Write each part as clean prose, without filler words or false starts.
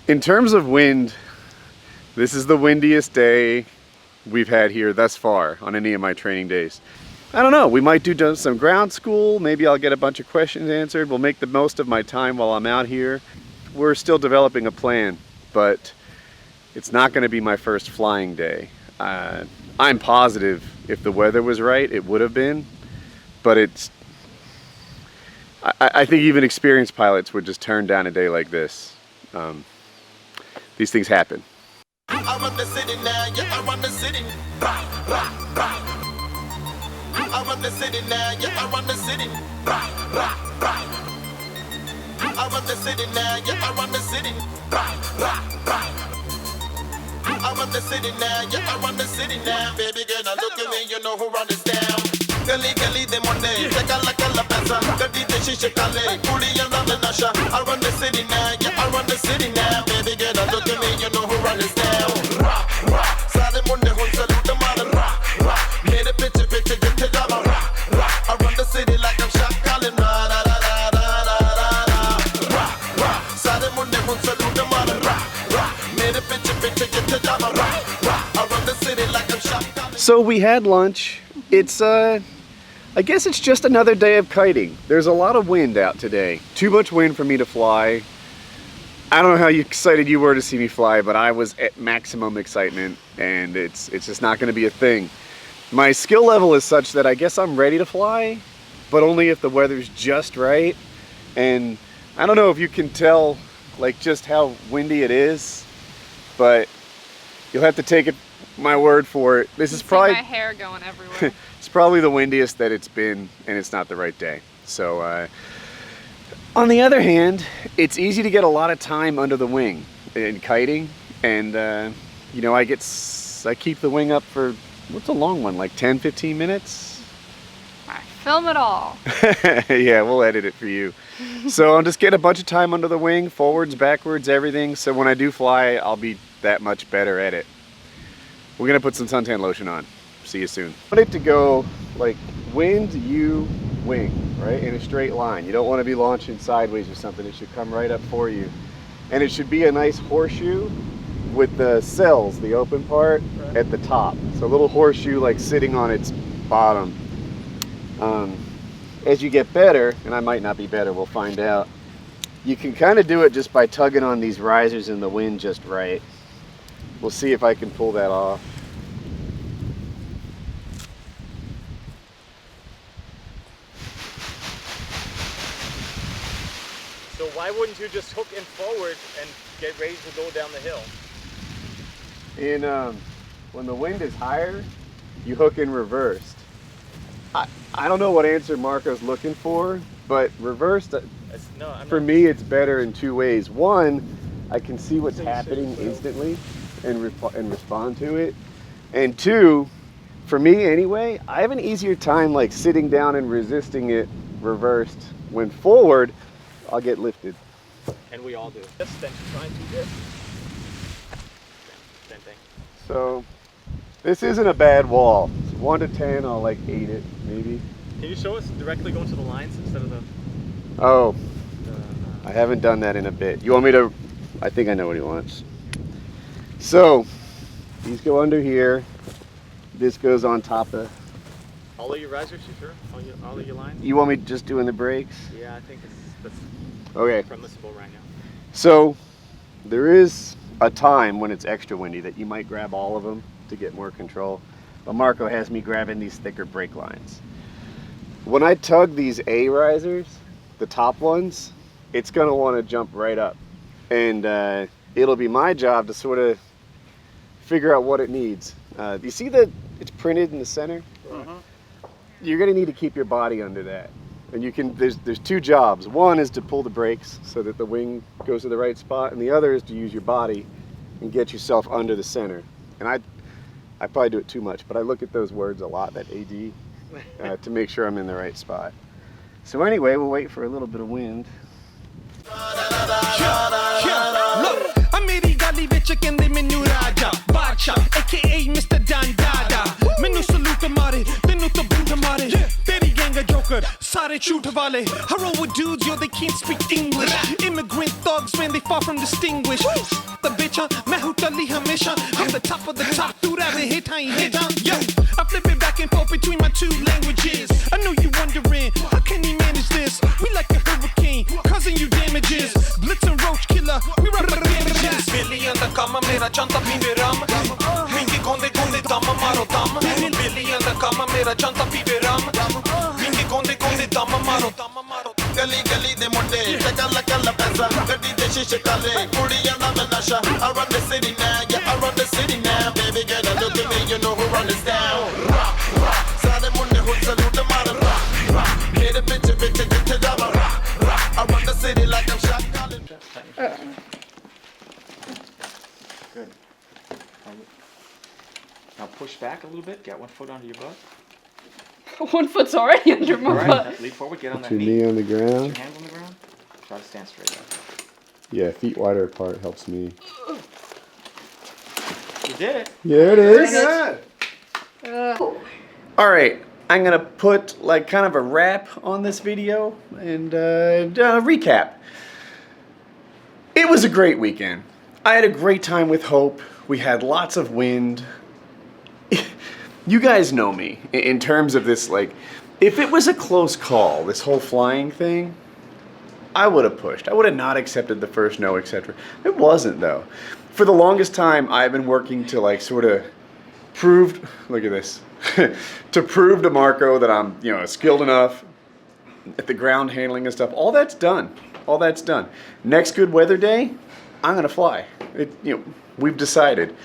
In terms of wind, this is the windiest day we've had here thus far on any of my training days. I don't know, we might do some ground school, maybe I'll get a bunch of questions answered, we'll make the most of my time while I'm out here. We're still developing a plan, but it's not going to be my first flying day. I'm positive if the weather was right, it would have been, but I think even experienced pilots would just turn down a day like this. These things happen. I run the city now, yeah, I run the city. Rah, rah, rah. I run the city now, yeah, I run the city. Rah, rah, rah. I run the city now, yeah, I run the city. Rah, rah, rah. I run the city now, yeah, I run the city now. Baby girl, now look at me, you know who run this down. Gully, gully, de monte, take a like a la pesa. Dirty, the shisha kale, puri and the nasha. I run the city now, yeah, I run the city now. Baby girl, now look at me, you know who run this down. Rah, rah, sade munde hun salute mother. Rah, rah, made a picture, get to jama. Rah, rah, I run the city like I'm shot calling. Rah, rah, rah, rah, rah, rah. Rah, rah, sade munde hun salute mother. Rah, rah, made a picture, get to jama. Rah, rah, I run the city like I'm shot calling. So we had lunch. It's I guess it's just another day of kiting. There's a lot of wind out today. Too much wind for me to fly. I don't know how excited you were to see me fly, but I was at maximum excitement, and it's just not going to be a thing. My skill level is such that I guess I'm ready to fly, but only if the weather's just right. And I don't know if you can tell like just how windy it is, but you'll have to take my word for it. This is probably my hair going everywhere. It's probably the windiest that it's been, and it's not the right day. So on the other hand, it's easy to get a lot of time under the wing in kiting, and you know, I keep the wing up for, what's a long one, like 10-15 minutes? Film it all. Yeah, we'll edit it for you. So I'm just getting a bunch of time under the wing, forwards, backwards, everything, so when I do fly, I'll be that much better at it. We're gonna put some suntan lotion on. See you soon. I want it to go like wind, you, wing, right? In a straight line. You don't want to be launching sideways or something. It should come right up for you. And it should be a nice horseshoe with the cells, the open part, at the top. So a little horseshoe like sitting on its bottom. As you get better, and I might not be better, we'll find out, you can kind of do it just by tugging on these risers in the wind just right. We'll see if I can pull that off. So why wouldn't you just hook in forward and get ready to go down the hill? When the wind is higher, you hook in reversed. I don't know what answer Marco's looking for, but reversed, for me, it's better in two ways. One, I can see what's happening instantly and respond to it. And two, for me anyway, I have an easier time like sitting down and resisting it reversed. When forward, I'll get lifted. And we all do. This, then try and do this. Same thing. So, this isn't a bad wall. 1 to 10, I'll like 8 it, maybe. Can you show us directly going to the lines instead of the... Oh, I haven't done that in a bit. You want me to... I think I know what he wants. So, these go under here. This goes on top of... All of your risers, you sure? All of your lines? You want me just doing the brakes? Yeah, I think that's okay. permissible right now. So, there is a time when it's extra windy that you might grab all of them to get more control. But Marco has me grabbing these thicker brake lines. When I tug these A risers, the top ones, it's going to want to jump right up. And it'll be my job to sort of figure out what it needs. You see that it's printed in the center? You're going to need to keep your body under that. And you can, there's two jobs. One is to pull the brakes so that the wing goes to the right spot, and the other is to use your body and get yourself under the center. And I probably do it too much, but I look at those words a lot, that AD, to make sure I'm in the right spot. So anyway, we'll wait for a little bit of wind. AKA Mr. Dandada. Menu salute mare, tenuto buta mare. Teri ganga joker, Sare shoot wale. I roll with dudes, yo, they can't speak English. Immigrant thugs, man, they far from distinguished. The bitch, main hu tali hamisha. I'm the top of the top, do that hit, yo. I flip it back and forth between my two languages. I know you wondering, how can he manage this? We like a hurricane, causing you damages. Blitz and roach killer, we rock like damages. Billy and the kama, mera chanta pive ram. Mingi konde konde dama maro dam. Billy and the kama, mera chanta pive ram. Mingi konde konde dama maro dama maro. गली गली दे मुंडे tackle कल पैसा गड्डी दे शीशे काले कुड़ियां दा मैं नशा I run the city now, yeah, I run the city now. Baby girl, look at me, you know who run this down. Rock, rock, सारे मुंडे हुड सलूट मार rock, rock. मेरे पीछे पीछे जिथे जावा rock, rock. I run the city like I'm shot calling. Good. Now push back a little bit. Get one foot under your butt. One foot's already under my All butt. right. Lean forward. Get on that Your knee. knee on the Put ground. your hands on the ground. Try to stand straight up. Yeah, feet wider apart helps me. You did it. Yeah, it is. Ugh. All right, I'm gonna put like kind of a wrap on this video and recap. It was a great weekend. I had a great time with Hope. We had lots of wind. You guys know me in terms of this, like, if it was a close call, this whole flying thing, I would have pushed. I would have not accepted the first no, etc. It wasn't, though. For the longest time, I've been working to, like, sort of prove, look at this, to prove to Marco that I'm, you know, skilled enough at the ground handling and stuff. All that's done. All that's done. Next good weather day, I'm going to fly. We've decided.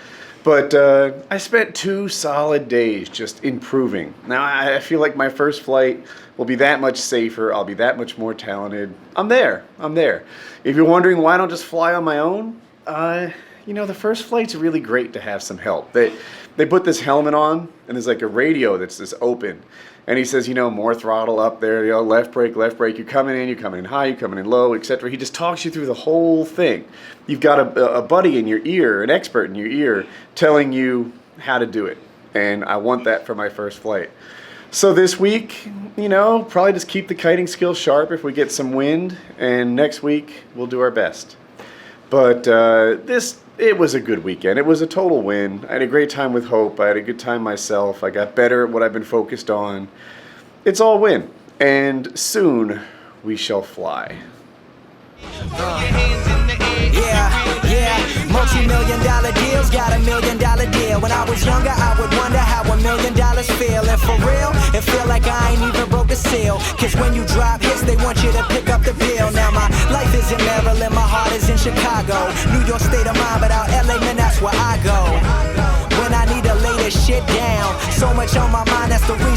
But I spent 2 solid days just improving. Now I feel like my first flight will be that much safer. I'll be that much more talented. I'm there. I'm there. If you're wondering why I don't just fly on my own, the first flight's really great to have some help. They put this helmet on, and there's like a radio that's just open. And he says, more throttle up there, left brake, you're coming in high, you're coming in low, etc. He just talks you through the whole thing. You've got a buddy in your ear, an expert in your ear, telling you how to do it. And I want that for my first flight. So this week, probably just keep the kiting skills sharp if we get some wind. And next week, we'll do our best. But it was a good weekend. It was a total win. I had a great time with Hope. I had a good time myself. I got better at what I've been focused on. It's all win. And soon we shall fly. Multi-million-dollar deals, got $1 million deal. When I was younger, I would wonder how $1 million feel. And for real, it feel like I ain't even broke a seal. Cause when you drop hits, they want you to pick up the bill. Now my life is in Maryland, my heart is in Chicago. New York state of mind, but out LA, man, that's where I go. When I need to lay this shit down, so much on my mind, that's the reason